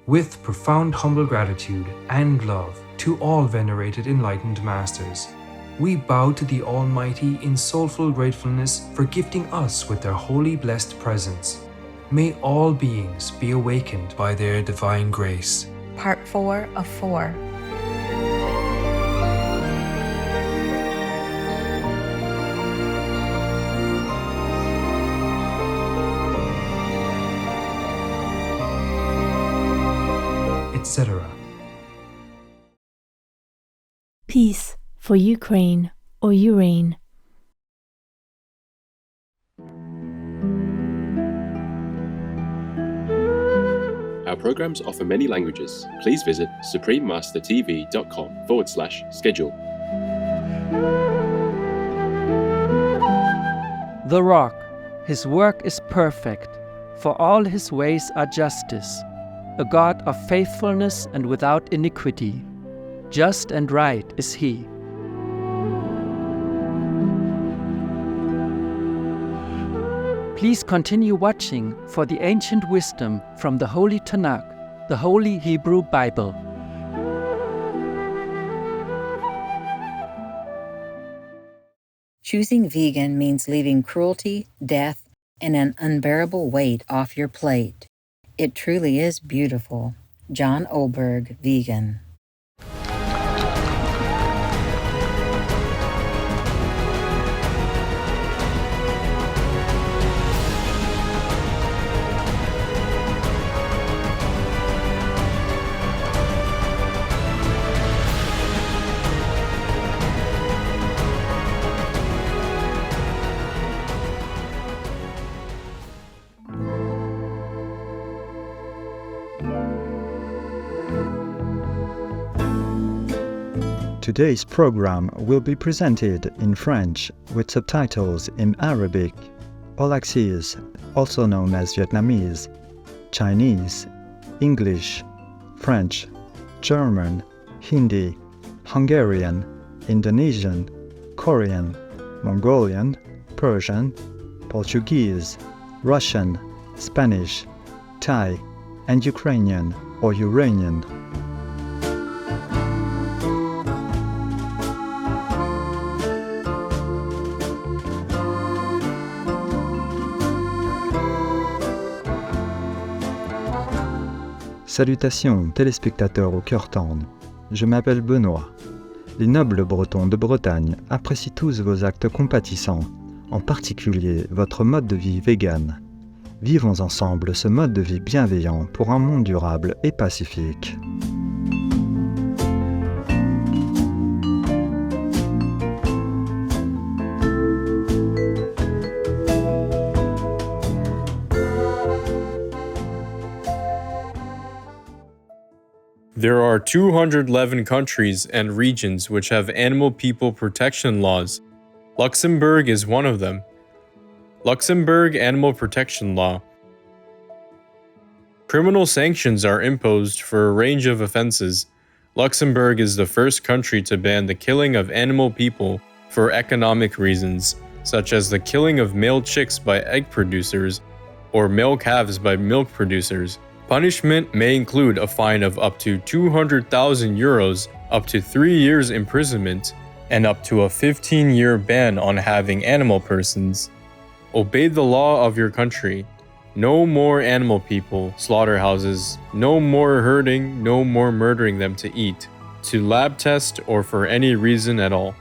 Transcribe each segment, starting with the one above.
With profound humble gratitude and love to all venerated enlightened masters, we bow to the Almighty in soulful gratefulness for gifting us with their holy blessed presence. May all beings be awakened by their divine grace. Part 4 of 4. Etc. Peace for Ukraine or Urane. Our programs offer many languages. Please visit suprememastertv.com/schedule. The Rock. His work is perfect, for all his ways are justice. A God of faithfulness and without iniquity. Just and right is he. Please continue watching for the ancient wisdom from the Holy Tanakh, the Holy Hebrew Bible. Choosing vegan means leaving cruelty, death, and an unbearable weight off your plate. It truly is beautiful. John Oberg, vegan. Today's program will be presented in French with subtitles in Arabic, Aulacese, also known as Vietnamese, Chinese, English, French, German, Hindi, Hungarian, Indonesian, Korean, Mongolian, Persian, Portuguese, Russian, Spanish, Thai, and Ukrainian or Uranian. Salutations téléspectateurs au cœur tendre, je m'appelle Benoît. Les nobles Bretons de Bretagne apprécient tous vos actes compatissants, en particulier votre mode de vie vegan. Vivons ensemble ce mode de vie bienveillant pour un monde durable et pacifique. There are 211 countries and regions which have animal people protection laws. Luxembourg is one of them. Luxembourg Animal Protection Law. Criminal sanctions are imposed for a range of offenses. Luxembourg is the first country to ban the killing of animal people for economic reasons, such as the killing of male chicks by egg producers or male calves by milk producers. Punishment may include a fine of up to 200,000 euros, up to 3 years imprisonment, and up to a 15-year ban on having animal persons. Obey the law of your country. No more animal people, slaughterhouses, no more hurting, no more murdering them to eat, to lab test or for any reason at all.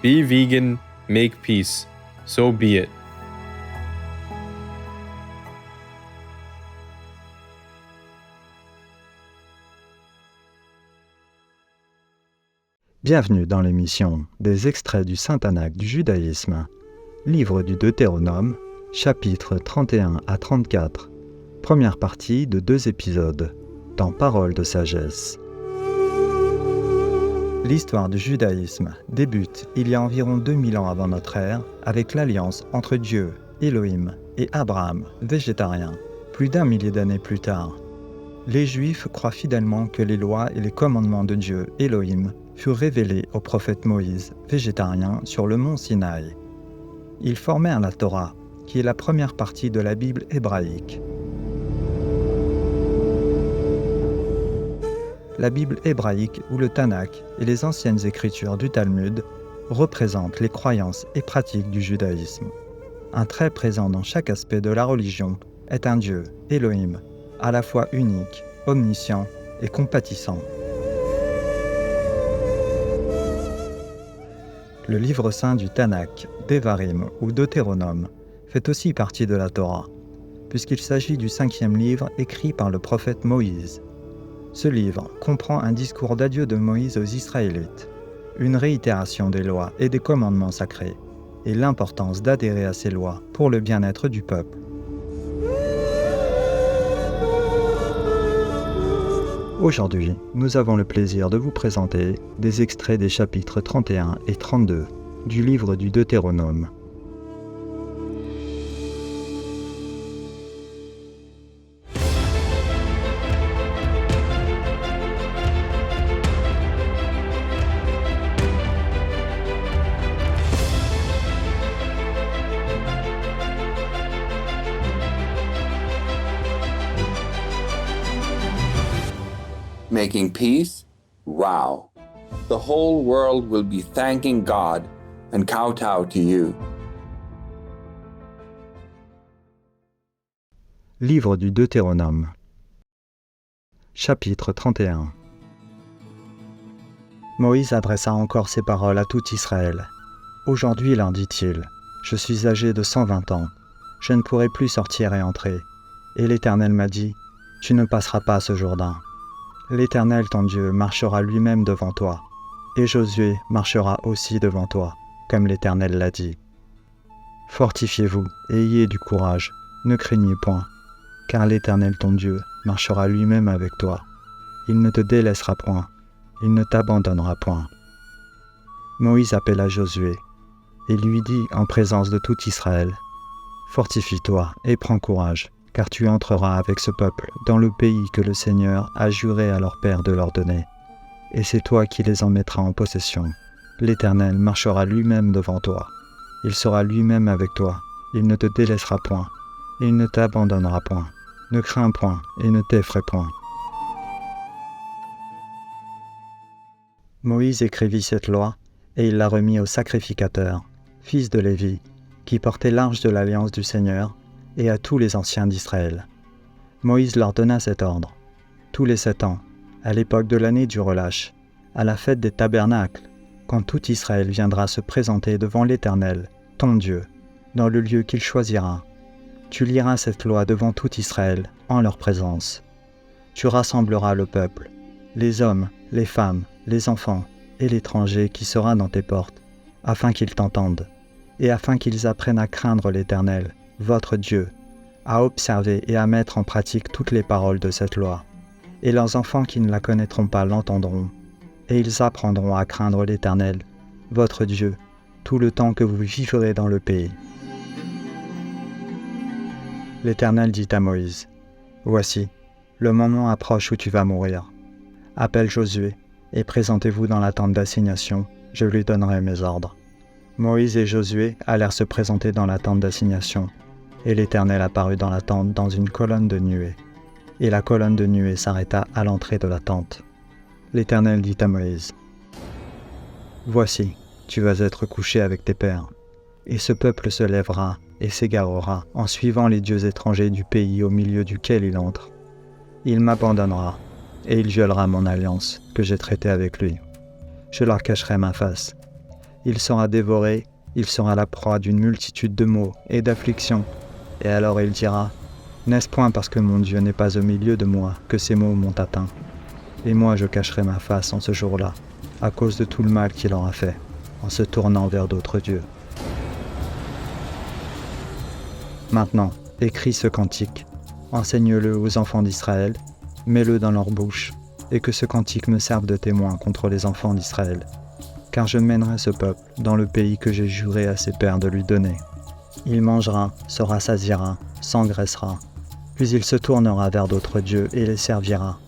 Be vegan, make peace. So be it. Bienvenue dans l'émission des extraits du Saint Tanakh du judaïsme, livre du Deutéronome, chapitres 31 à 34, première partie de 2 épisodes, dans Paroles de sagesse. L'histoire du judaïsme débute il y a environ 2000 ans avant notre ère avec l'alliance entre Dieu, Elohim, et Abraham, végétarien, plus d'1 millier d'années plus tard. Les Juifs croient fidèlement que les lois et les commandements de Dieu, Elohim, furent révélés au prophète Moïse, végétarien, sur le mont Sinaï. Ils formèrent la Torah, qui est la première partie de la Bible hébraïque. la Bible hébraïque ou le Tanakh et les anciennes écritures du Talmud représentent les croyances et pratiques du judaïsme. Un trait présent dans chaque aspect de la religion est un Dieu, Elohim, à la fois unique, omniscient et compatissant. Le livre saint du Tanakh, Devarim ou Deutéronome, fait aussi partie de la Torah, puisqu'il s'agit du 5e livre écrit par le prophète Moïse. Ce livre comprend un discours d'adieu de Moïse aux Israélites, une réitération des lois et des commandements sacrés, et l'importance d'adhérer à ces lois pour le bien-être du peuple. Aujourd'hui, nous avons le plaisir de vous présenter des extraits des chapitres 31 et 32 du livre du Deutéronome. Making peace? Wow. The whole world will be thanking God and kowtow to you. Livre du Deutéronome. Chapitre 31. Moïse adressa encore ces paroles à tout Israël. Aujourd'hui, leur dit-il, je suis âgé de 120 ans. Je ne pourrai plus sortir et entrer. Et l'Éternel m'a dit, tu ne passeras pas ce Jourdain. L'Éternel ton Dieu marchera lui-même devant toi, et Josué marchera aussi devant toi, comme l'Éternel l'a dit. Fortifiez-vous et ayez du courage, ne craignez point, car l'Éternel ton Dieu marchera lui-même avec toi. Il ne te délaissera point, il ne t'abandonnera point. Moïse appela Josué, et lui dit en présence de tout Israël, fortifie-toi et prends courage, car tu entreras avec ce peuple dans le pays que le Seigneur a juré à leur père de leur donner. Et c'est toi qui les en mettras en possession. L'Éternel marchera lui-même devant toi. Il sera lui-même avec toi. Il ne te délaissera point. Il ne t'abandonnera point. Ne crains point et ne t'effraie point. Moïse écrivit cette loi, et il la remit au sacrificateur, fils de Lévi, qui portait l'arche de l'alliance du Seigneur, et à tous les anciens d'Israël. Moïse leur donna cet ordre. Tous les 7 ans, à l'époque de l'année du relâche, à la fête des tabernacles, quand tout Israël viendra se présenter devant l'Éternel, ton Dieu, dans le lieu qu'il choisira, tu liras cette loi devant tout Israël, en leur présence. Tu rassembleras le peuple, les hommes, les femmes, les enfants et l'étranger qui sera dans tes portes, afin qu'ils t'entendent, et afin qu'ils apprennent à craindre l'Éternel, votre Dieu, à observer et à mettre en pratique toutes les paroles de cette loi. Et leurs enfants qui ne la connaîtront pas l'entendront, et ils apprendront à craindre l'Éternel, votre Dieu, tout le temps que vous vivrez dans le pays. L'Éternel dit à Moïse, « Voici, le moment approche où tu vas mourir. Appelle Josué, et présentez-vous dans la tente d'assignation, je lui donnerai mes ordres. » Moïse et Josué allèrent se présenter dans la tente d'assignation, et l'Éternel apparut dans la tente dans une colonne de nuée. Et la colonne de nuée s'arrêta à l'entrée de la tente. L'Éternel dit à Moïse, « Voici, tu vas être couché avec tes pères, et ce peuple se lèvera et s'égarera en suivant les dieux étrangers du pays au milieu duquel il entre. Il m'abandonnera, et il violera mon alliance que j'ai traitée avec lui. Je leur cacherai ma face. Il sera dévoré, il sera la proie d'une multitude de maux et d'afflictions. Et alors il dira, n'est-ce point parce que mon Dieu n'est pas au milieu de moi que ces maux m'ont atteint? Et moi je cacherai ma face en ce jour-là, à cause de tout le mal qu'il aura fait, en se tournant vers d'autres dieux. Maintenant, écris ce cantique, enseigne-le aux enfants d'Israël, mets-le dans leur bouche, et que ce cantique me serve de témoin contre les enfants d'Israël. Car je mènerai ce peuple dans le pays que j'ai juré à ses pères de lui donner. Il mangera, se rassasiera, s'engraissera, puis il se tournera vers d'autres dieux et les servira.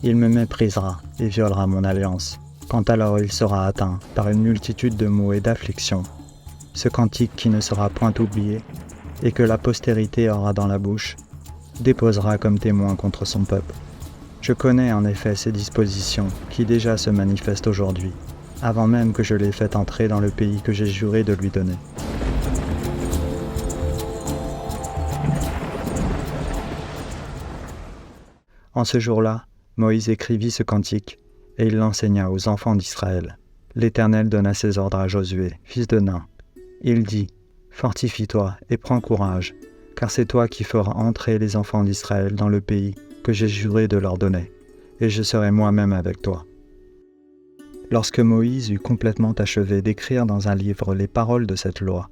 Il me méprisera et violera mon alliance, quand alors il sera atteint par une multitude de maux et d'afflictions. Ce cantique qui ne sera point oublié, et que la postérité aura dans la bouche, déposera comme témoin contre son peuple. Je connais en effet ces dispositions qui déjà se manifestent aujourd'hui, avant même que je l'ai fait entrer dans le pays que j'ai juré de lui donner. En ce jour-là, Moïse écrivit ce cantique, et il l'enseigna aux enfants d'Israël. L'Éternel donna ses ordres à Josué, fils de Nun. Il dit, « Fortifie-toi et prends courage, car c'est toi qui feras entrer les enfants d'Israël dans le pays que j'ai juré de leur donner, et je serai moi-même avec toi. » Lorsque Moïse eut complètement achevé d'écrire dans un livre les paroles de cette loi,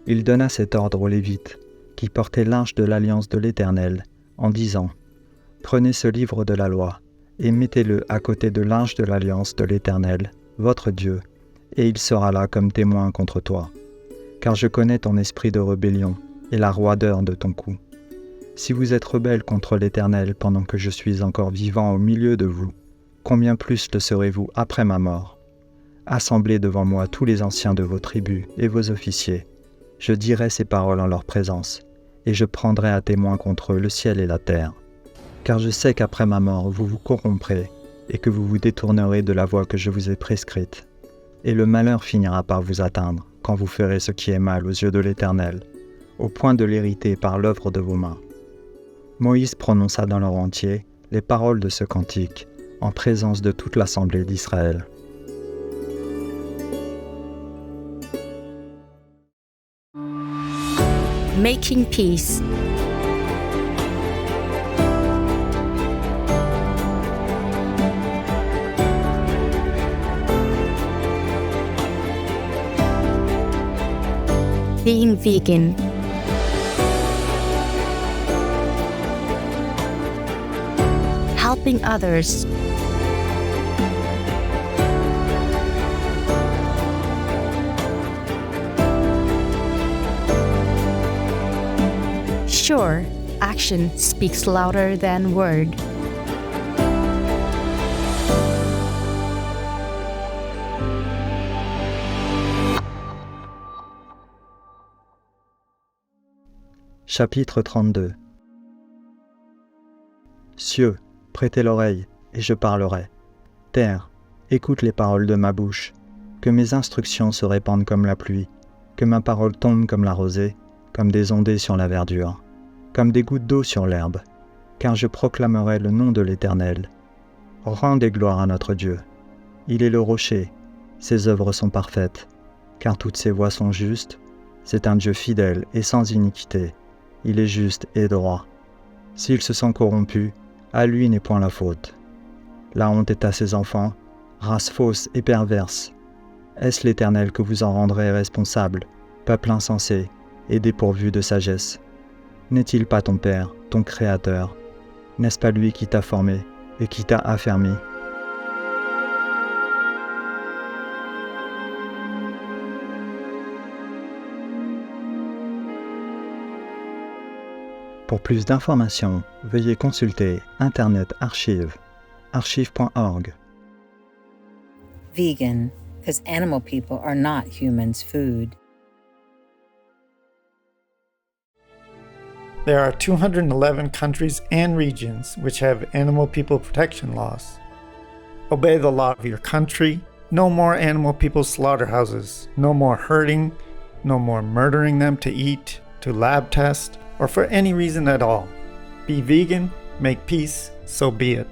il donna cet ordre aux Lévites, qui portaient l'arche de l'alliance de l'Éternel, en disant, « Prenez ce livre de la loi, et mettez-le à côté de l'arche de l'alliance de l'Éternel, votre Dieu, et il sera là comme témoin contre toi. Car je connais ton esprit de rébellion et la roideur de ton cou. Si vous êtes rebelles contre l'Éternel pendant que je suis encore vivant au milieu de vous, combien plus le serez-vous après ma mort? Assemblez devant moi tous les anciens de vos tribus et vos officiers. Je dirai ces paroles en leur présence, et je prendrai à témoin contre eux le ciel et la terre. Car je sais qu'après ma mort vous vous corromprez, et que vous vous détournerez de la voie que je vous ai prescrite. Et le malheur finira par vous atteindre, quand vous ferez ce qui est mal aux yeux de l'Éternel, au point de l'hériter par l'œuvre de vos mains. » Moïse prononça dans leur entier les paroles de ce cantique, en présence de toute l'assemblée d'Israël. Making peace. Being vegan. Helping others. Sure, action speaks louder than word. Chapitre 32. Cieux, prêtez l'oreille, et je parlerai. Terre, écoute les paroles de ma bouche. Que mes instructions se répandent comme la pluie, que ma parole tombe comme la rosée, comme des ondées sur la verdure, comme des gouttes d'eau sur l'herbe, car je proclamerai le nom de l'Éternel. Rendez gloire à notre Dieu. Il est le rocher, ses œuvres sont parfaites, car toutes ses voies sont justes. C'est un Dieu fidèle et sans iniquité. Il est juste et droit. S'il se sent corrompu, à lui n'est point la faute. La honte est à ses enfants, race fausse et perverse. Est-ce l'Éternel que vous en rendrez responsable, peuple insensé et dépourvu de sagesse? N'est-il pas ton Père, ton Créateur? N'est-ce pas lui qui t'a formé et qui t'a affermi? Pour plus d'informations, veuillez consulter Internet Archive, archive.org. Vegan, because animal people are not humans' food. There are 211 countries and regions which have animal people protection laws. Obey the law of your country. No more animal people slaughterhouses. No more hurting. No more murdering them to eat, to lab test, or for any reason at all. Be vegan, make peace, so be it.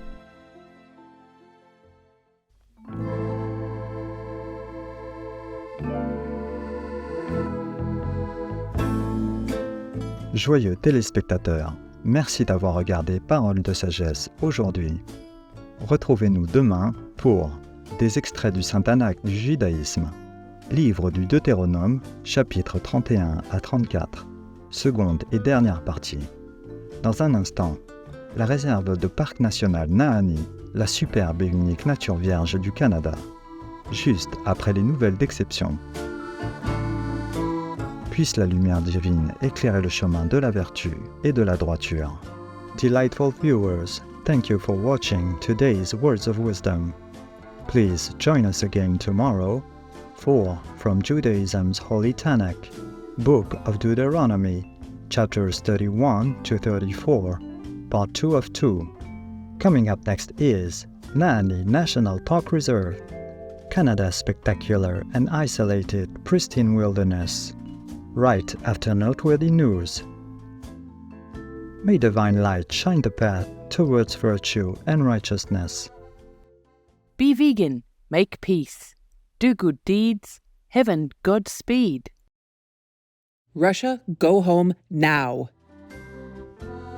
Joyeux téléspectateurs, merci d'avoir regardé Paroles de sagesse aujourd'hui. Retrouvez-nous demain pour des extraits du Saint Tanakh du judaïsme, livre du Deutéronome, chapitres 31 à 34, seconde et dernière partie. Dans un instant, la réserve de Parc National Nahanni, la superbe et unique nature vierge du Canada, juste après les nouvelles d'exception. Puisse la lumière divine éclairer le chemin de la vertu et de la droiture. Delightful viewers, thank you for watching today's Words of Wisdom. Please join us again tomorrow for From Judaism's Holy Tanakh, Book of Deuteronomy, chapters 31 to 34, part 2 of 2. Coming up next is Nahanni National Park Reserve, Canada's spectacular and isolated, pristine wilderness. Right after noteworthy news. May divine light shine the path towards virtue and righteousness. Be vegan, make peace, do good deeds, heaven Godspeed. Russia, go home now.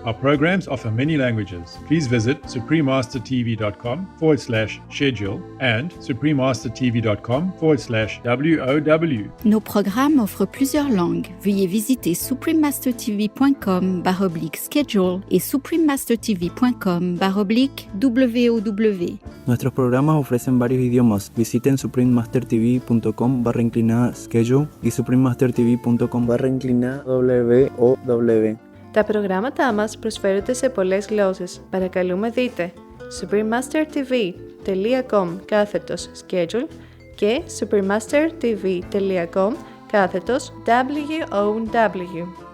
Our programs offer many languages. Please visit suprememastertv.com/schedule and suprememastertv.com/WOW. Nos programmes offrent plusieurs langues. Veuillez visiter suprememastertv.com/schedule et suprememastertv.com/WOW. Nuestros programas ofrecen varios idiomas. Visiten suprememastertv.com/schedule y suprememastertv.com/WOW. Τα προγράμματά μας προσφέρονται σε πολλές γλώσσες. Παρακαλούμε δείτε suprememastertv.com/schedule και suprememastertv.com/WOW.